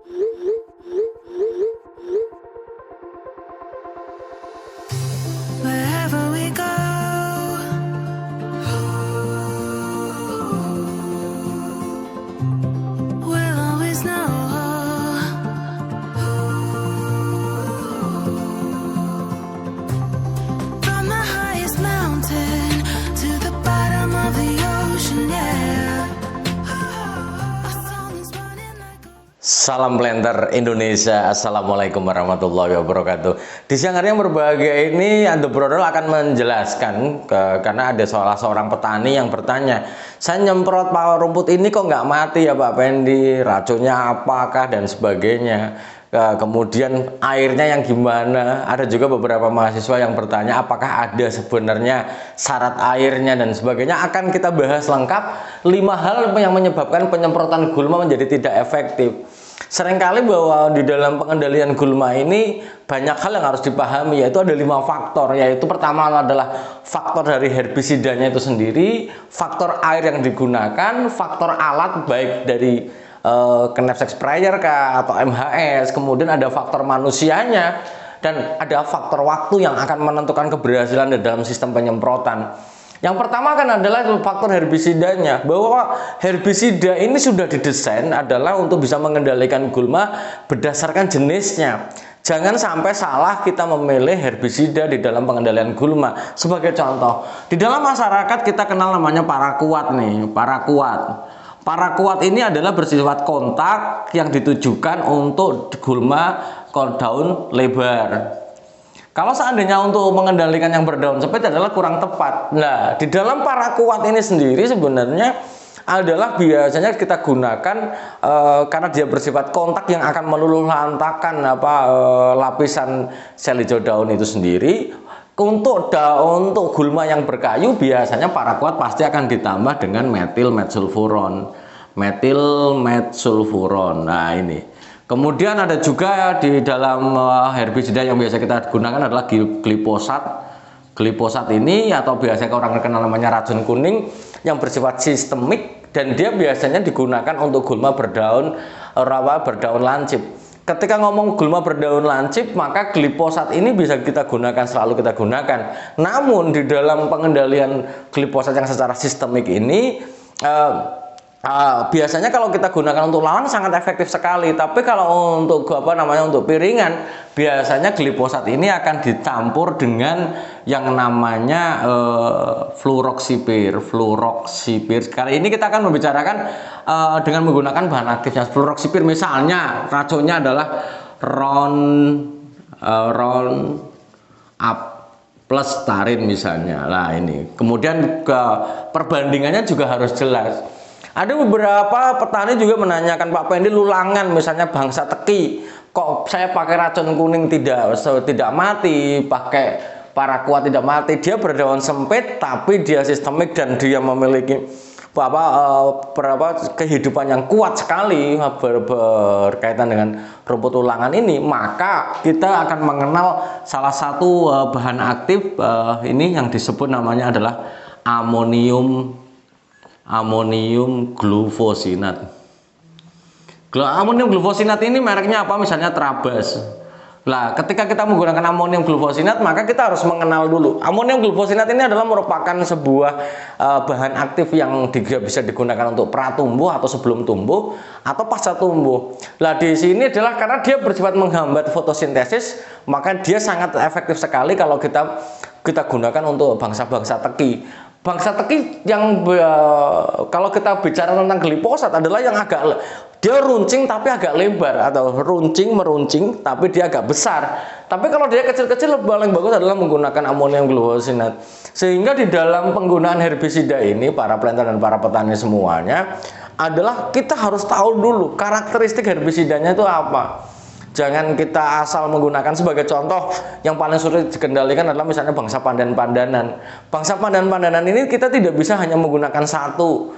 Wherever we go, we'll always know. From the highest mountain to the bottom of the ocean, yeah. Our song is running like a Salam Planter Indonesia, Assalamualaikum warahmatullahi wabarakatuh. Di siang hari yang berbahagia ini, The Brodol akan menjelaskan karena ada salah seorang petani yang bertanya, saya nyemprot pakan rumput ini kok nggak mati ya Pak Pendi, racunnya apakah dan sebagainya. Kemudian airnya yang gimana? Ada juga beberapa mahasiswa yang bertanya apakah ada sebenarnya syarat airnya dan sebagainya. Akan kita bahas lengkap 5 hal yang menyebabkan penyemprotan gulma menjadi tidak efektif. Seringkali bahwa di dalam pengendalian gulma ini banyak hal yang harus dipahami, yaitu ada 5 faktor, yaitu pertama adalah faktor dari herbisidanya itu sendiri, faktor air yang digunakan, faktor alat baik dari knapsack sprayer kah atau MHS, kemudian ada faktor manusianya, dan ada faktor waktu yang akan menentukan keberhasilan di dalam sistem penyemprotan. Yang pertama kan adalah faktor herbisidanya, bahwa herbisida ini sudah didesain adalah untuk bisa mengendalikan gulma berdasarkan jenisnya. Jangan sampai salah kita memilih herbisida di dalam pengendalian gulma. Sebagai contoh, di dalam masyarakat kita kenal namanya paraquat nih, paraquat. Paraquat ini adalah bersifat kontak yang ditujukan untuk gulma daun lebar. Kalau seandainya untuk mengendalikan yang berdaun sempit adalah kurang tepat. Nah, di dalam paraquat ini sendiri sebenarnya adalah biasanya kita gunakan karena dia bersifat kontak yang akan meluluh lantakan lapisan sel hijau daun itu sendiri. Untuk gulma yang berkayu biasanya paraquat pasti akan ditambah dengan metil metsulfuron. Nah ini. Kemudian ada juga di dalam herbisida yang biasa kita gunakan adalah glifosat. Glifosat ini atau biasanya orang kenal namanya racun kuning yang bersifat sistemik dan dia biasanya digunakan untuk gulma berdaun lancip. Ketika ngomong gulma berdaun lancip, maka glifosat ini bisa kita gunakan, selalu kita gunakan. Namun di dalam pengendalian glifosat yang secara sistemik ini biasanya kalau kita gunakan untuk lawan sangat efektif sekali. Tapi kalau untuk untuk piringan, biasanya glifosat ini akan dicampur dengan yang namanya fluroxipir. Kali ini kita akan membicarakan dengan menggunakan bahan aktifnya. Fluroxipir misalnya racunnya adalah Roundup plus tarin misalnya. Nah ini. Kemudian perbandingannya juga harus jelas. Ada beberapa petani juga menanyakan, Pak Pendi, lulangan misalnya bangsa teki, kok saya pakai racun kuning tidak mati, pakai paraquat tidak mati. Dia berdaun sempit tapi dia sistemik dan dia memiliki kehidupan yang kuat sekali berkaitan dengan rumput ulangan ini. Maka kita akan mengenal salah satu bahan aktif ini yang disebut namanya adalah amonium glufosinat. Amonium glufosinat ini mereknya apa? Misalnya Trabas. Nah, ketika kita menggunakan amonium glufosinat, maka kita harus mengenal dulu. Amonium glufosinat ini adalah merupakan sebuah bahan aktif yang bisa digunakan untuk pratumbuh atau sebelum tumbuh atau pasca tumbuh. Nah, di sini adalah karena dia bersifat menghambat fotosintesis, maka dia sangat efektif sekali kalau kita gunakan untuk bangsa-bangsa teki. Bangsa teki yang kalau kita bicara tentang glifosat adalah yang dia runcing tapi agak lebar, atau meruncing tapi dia agak besar. Tapi kalau dia kecil-kecil, paling bagus adalah menggunakan amonium glufosinat. Sehingga di dalam penggunaan herbisida ini, para planter dan para petani semuanya, adalah kita harus tahu dulu karakteristik herbisidanya itu apa. Jangan kita asal menggunakan. Sebagai contoh yang paling sulit dikendalikan adalah misalnya bangsa pandan-pandanan. Bangsa pandan-pandanan ini kita tidak bisa hanya menggunakan satu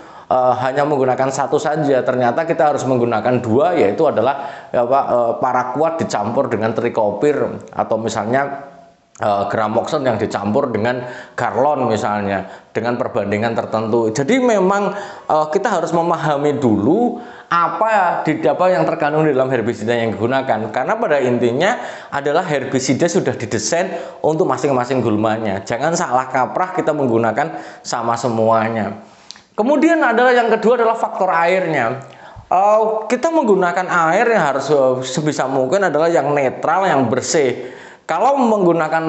saja. Ternyata kita harus menggunakan 2, yaitu adalah paraquat dicampur dengan trikopir, atau misalnya gramoxone yang dicampur dengan garlon misalnya, dengan perbandingan tertentu. Jadi memang kita harus memahami dulu apa yang terkandung di dalam herbisida yang digunakan, karena pada intinya adalah herbisida sudah didesain untuk masing-masing gulmanya. Jangan salah kaprah kita menggunakan sama semuanya. Kemudian adalah yang kedua adalah faktor airnya. Kita menggunakan air yang harus sebisa mungkin adalah yang netral, yang bersih. Kalau menggunakan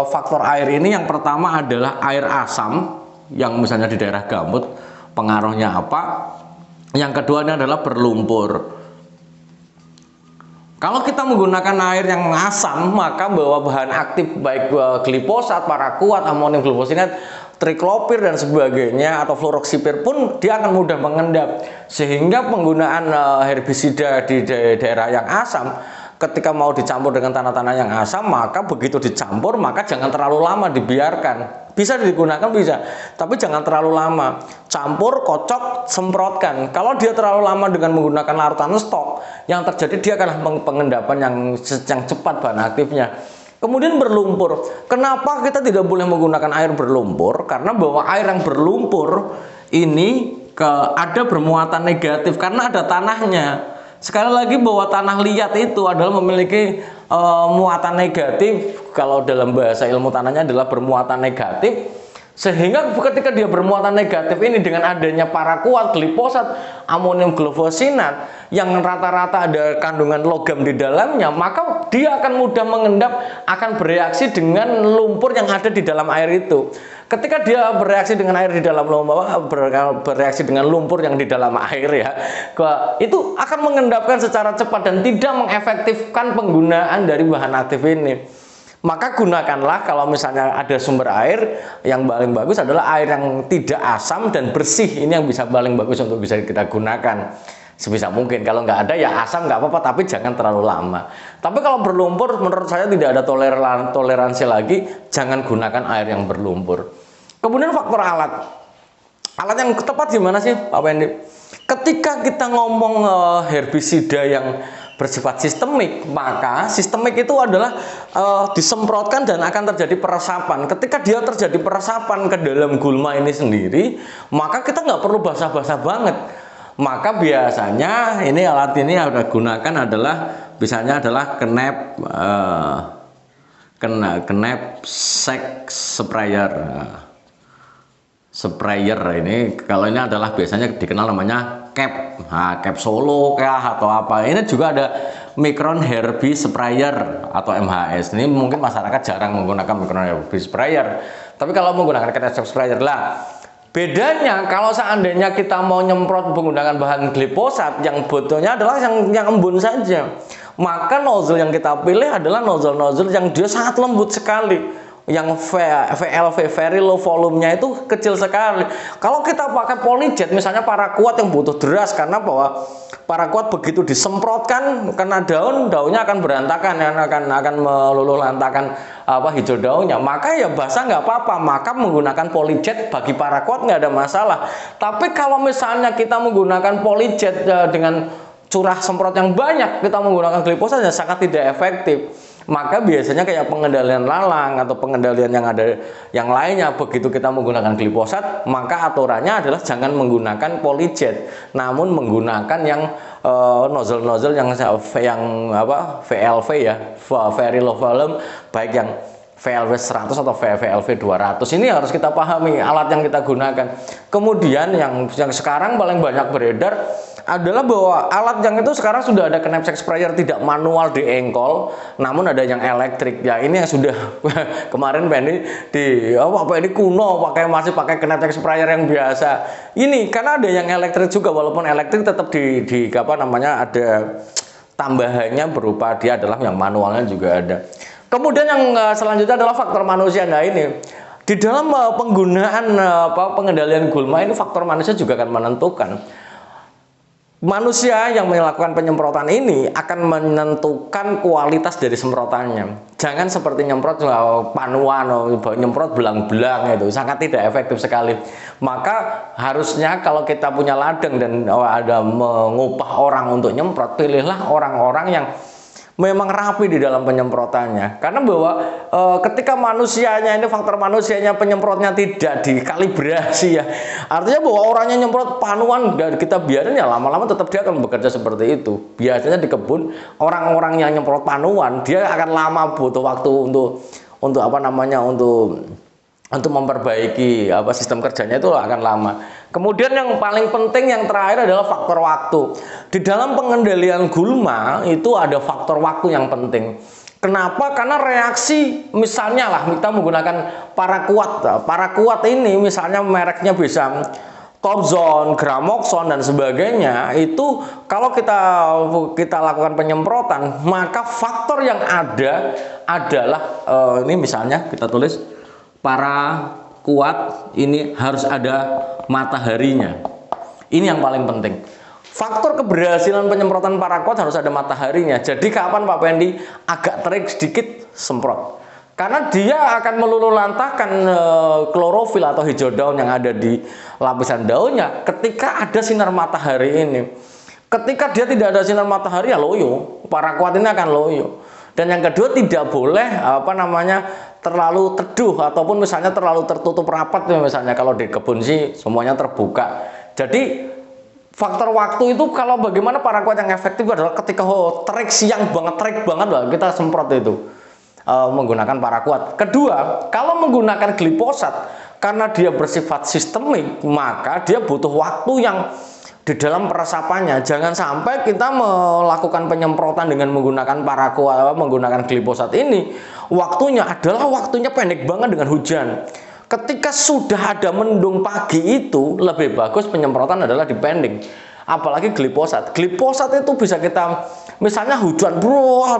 faktor air ini, yang pertama adalah air asam yang misalnya di daerah gambut, pengaruhnya apa? Yang kedua ini adalah berlumpur. Kalau kita menggunakan air yang asam, maka bawa bahan aktif baik gliposat, paraquat, amonium glufosinat, triklopir dan sebagainya atau fluroxipir pun dia akan mudah mengendap. Sehingga penggunaan herbisida di daerah yang asam, ketika mau dicampur dengan tanah-tanah yang asam, maka begitu dicampur maka jangan terlalu lama dibiarkan. Bisa digunakan bisa, tapi jangan terlalu lama. Campur, kocok, semprotkan. Kalau dia terlalu lama dengan menggunakan larutan stok, yang terjadi dia akan pengendapan yang cepat bahan aktifnya. Kemudian berlumpur. Kenapa kita tidak boleh menggunakan air berlumpur? Karena bahwa air yang berlumpur ini ada bermuatan negatif karena ada tanahnya. Sekali lagi bahwa tanah liat itu adalah memiliki muatan negatif. Kalau dalam bahasa ilmu tanahnya adalah bermuatan negatif. Sehingga ketika dia bermuatan negatif ini dengan adanya paraquat, gliposat, amonium glufosinat yang rata-rata ada kandungan logam di dalamnya, maka dia akan mudah mengendap, akan bereaksi dengan lumpur yang ada di dalam air itu. Ketika dia bereaksi dengan air di dalam bereaksi dengan lumpur yang di dalam air ya, itu akan mengendapkan secara cepat dan tidak mengefektifkan penggunaan dari bahan aktif ini. Maka gunakanlah kalau misalnya ada sumber air, yang paling bagus adalah air yang tidak asam dan bersih. Ini yang bisa paling bagus untuk bisa kita gunakan sebisa mungkin. Kalau nggak ada ya asam nggak apa-apa, tapi jangan terlalu lama. Tapi kalau berlumpur menurut saya tidak ada toleransi lagi, jangan gunakan air yang berlumpur. Kemudian faktor alat. Alat yang tepat gimana sih Pak Pendi? Ketika kita ngomong herbisida yang bersifat sistemik, maka sistemik itu adalah disemprotkan dan akan terjadi peresapan. Ketika dia terjadi peresapan ke dalam gulma ini sendiri, maka kita nggak perlu basah-basah banget. Maka biasanya ini alat ini yang kita gunakan adalah misalnya adalah Knap Sec Sprayer. Sprayer ini kalau ini adalah biasanya dikenal namanya cap, cap solo kah atau apa. Ini juga ada Micron Herbie Sprayer atau MHS. Ini mungkin masyarakat jarang menggunakan Micron Herbie Sprayer. Tapi kalau menggunakan Knap Sprayer lah, bedanya kalau seandainya kita mau nyemprot menggunakan bahan gliposat yang botolnya adalah yang embun saja, maka nozzle yang kita pilih adalah nozzle yang dia sangat lembut sekali. Yang VLV, very low volumenya itu kecil sekali. Kalau kita pakai polyjet misalnya paraquat yang butuh deras, karena bahwa paraquat begitu disemprotkan kena daunnya akan berantakan, akan meluluh lantakan hijau daunnya, maka ya basah nggak apa-apa, maka menggunakan polyjet bagi paraquat nggak ada masalah. Tapi kalau misalnya kita menggunakan polyjet dengan curah semprot yang banyak, kita menggunakan gliposat yang sangat tidak efektif. Maka biasanya kayak pengendalian lalang atau pengendalian yang ada yang lainnya, begitu kita menggunakan gliposat, maka aturannya adalah jangan menggunakan polyjet, namun menggunakan yang nozzle yang VLV ya, very low volume, baik yang VLV 100 atau VLV 200. Ini harus kita pahami alat yang kita gunakan. Kemudian yang sekarang paling banyak beredar adalah bahwa alat yang itu sekarang sudah ada Knap Sec Sprayer tidak manual di engkol, namun ada yang elektrik. Ya ini yang sudah kemarin Pendi ini kuno masih pakai Knap Sec Sprayer yang biasa. Ini karena ada yang elektrik juga, walaupun elektrik tetap ada tambahannya berupa dia adalah yang manualnya juga ada. Kemudian yang selanjutnya adalah faktor manusia. Nah ini di dalam penggunaan pengendalian gulma ini faktor manusia juga akan menentukan. Manusia yang melakukan penyemprotan ini akan menentukan kualitas dari semprotannya. Jangan seperti nyemprot panuan, nyemprot belang-belang, itu sangat tidak efektif sekali. Maka harusnya kalau kita punya ladang dan ada mengupah orang untuk nyemprot, pilihlah orang-orang yang memang rapi di dalam penyemprotannya. Karena bahwa ketika manusianya ini, faktor manusianya penyemprotnya tidak dikalibrasi ya, artinya bahwa orangnya nyemprot panuan dan kita biarin ya, lama-lama tetap dia akan bekerja seperti itu. Biasanya di kebun orang-orang yang nyemprot panuan dia akan lama butuh waktu untuk apa namanya, untuk memperbaiki sistem kerjanya itu akan lama. Kemudian yang paling penting yang terakhir adalah faktor waktu. Di dalam pengendalian gulma itu ada faktor waktu yang penting. Kenapa? Karena reaksi, misalnya lah kita menggunakan paraquat. Paraquat ini misalnya mereknya bisa Topzone, Gramoxone dan sebagainya. Itu kalau kita lakukan penyemprotan, maka faktor yang ada adalah ini misalnya kita tulis paraquat ini harus ada mataharinya. Ini yang paling penting. Faktor keberhasilan penyemprotan paraquat harus ada mataharinya. Jadi kapan Pak Pendi agak terik sedikit, semprot. Karena dia akan meluluhlantahkan klorofil atau hijau daun yang ada di lapisan daunnya ketika ada sinar matahari ini. Ketika dia tidak ada sinar matahari ya loyo, paraquat ini akan loyo. Dan yang kedua, tidak boleh terlalu teduh ataupun misalnya terlalu tertutup rapat ya, misalnya kalau di kebun sih semuanya terbuka. Jadi faktor waktu itu, kalau bagaimana paraquat yang efektif adalah ketika terik siang banget, terik banget lah, kita semprot itu menggunakan paraquat. Kedua, kalau menggunakan glifosat karena dia bersifat sistemik, maka dia butuh waktu yang di dalam peresapannya. Jangan sampai kita melakukan penyemprotan dengan menggunakan paraquat, menggunakan glifosat ini, waktunya pendek banget dengan hujan. Ketika sudah ada mendung pagi itu, lebih bagus penyemprotan adalah dipending. Apalagi glifosat. Glifosat itu bisa kita, misalnya hujan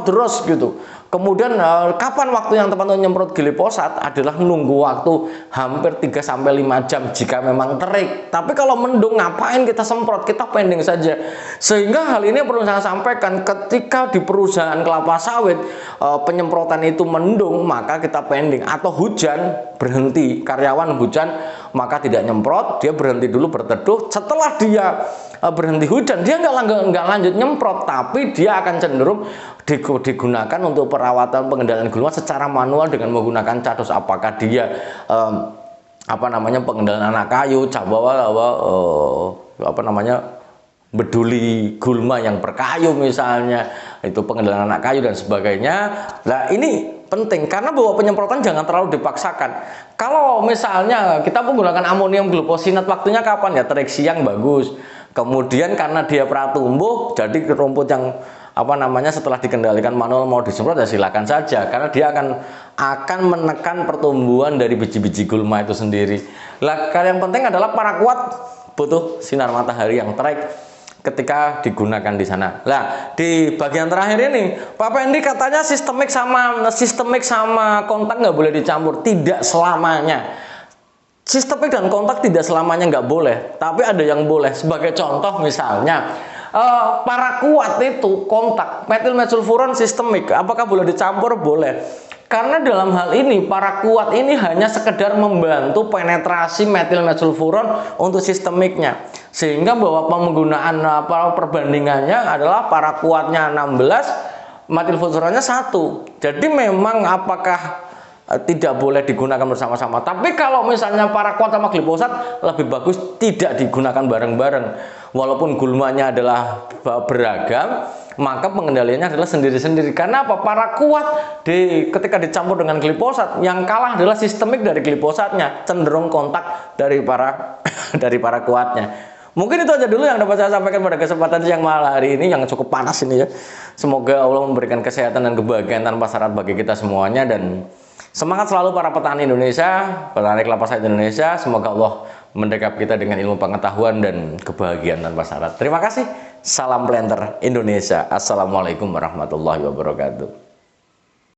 terus gitu. Kemudian kapan waktu yang tepat untuk nyemprot glifosat adalah nunggu waktu hampir 3-5 jam jika memang terik. Tapi kalau mendung ngapain kita semprot, kita pending saja. Sehingga hal ini perlu saya sampaikan, ketika di perusahaan kelapa sawit penyemprotan itu mendung, maka kita pending. Atau hujan, berhenti. Karyawan hujan, maka tidak nyemprot, dia berhenti dulu berteduh. Setelah dia berhenti hujan, dia nggak lanjut nyemprot, tapi dia akan cenderung digunakan untuk perawatan pengendalian gulma secara manual dengan menggunakan cadus. Apakah dia pengendalian anak kayu, beduli gulma yang berkayu misalnya, itu pengendalian anak kayu dan sebagainya. Nah ini penting karena bahwa penyemprotan jangan terlalu dipaksakan. Kalau misalnya kita menggunakan amonium glufosinat, waktunya kapan ya? Terik siang bagus. Kemudian karena dia pratumbuh, jadi rumput yang setelah dikendalikan manual mau disemprot ya silakan saja, karena dia akan menekan pertumbuhan dari biji-biji gulma itu sendiri. Lah, yang penting adalah paraquat butuh sinar matahari yang terik ketika digunakan di sana. Nah, di bagian terakhir ini Pak Pendi katanya sistemik sama kontak nggak boleh dicampur. Tidak selamanya. Sistemik dan kontak tidak selamanya nggak boleh, tapi ada yang boleh. Sebagai contoh misalnya, paraquat itu kontak, metilmetsulfuron sistemik, apakah boleh dicampur? Boleh. Karena dalam hal ini paraquat ini hanya sekedar membantu penetrasi metilmetsulfuron untuk sistemiknya. Sehingga bahwa penggunaan perbandingannya adalah paraquatnya 16, metilfosforonnya 1. Jadi memang apakah tidak boleh digunakan bersama-sama. Tapi kalau misalnya paraquat sama glifosat, lebih bagus tidak digunakan bareng-bareng. Walaupun gulmanya adalah beragam, maka pengendaliannya adalah sendiri-sendiri. Karena apa? Paraquat ketika dicampur dengan glifosat, yang kalah adalah sistemik dari glifosatnya, cenderung kontak dari paraquatnya. Mungkin itu aja dulu yang dapat saya sampaikan pada kesempatan siang malam hari ini yang cukup panas ini ya. Semoga Allah memberikan kesehatan dan kebahagiaan tanpa syarat bagi kita semuanya, dan semangat selalu para petani Indonesia, petani kelapa sawit Indonesia. Semoga Allah mendekap kita dengan ilmu pengetahuan dan kebahagiaan tanpa syarat. Terima kasih. Salam planter Indonesia. Assalamualaikum warahmatullahi wabarakatuh.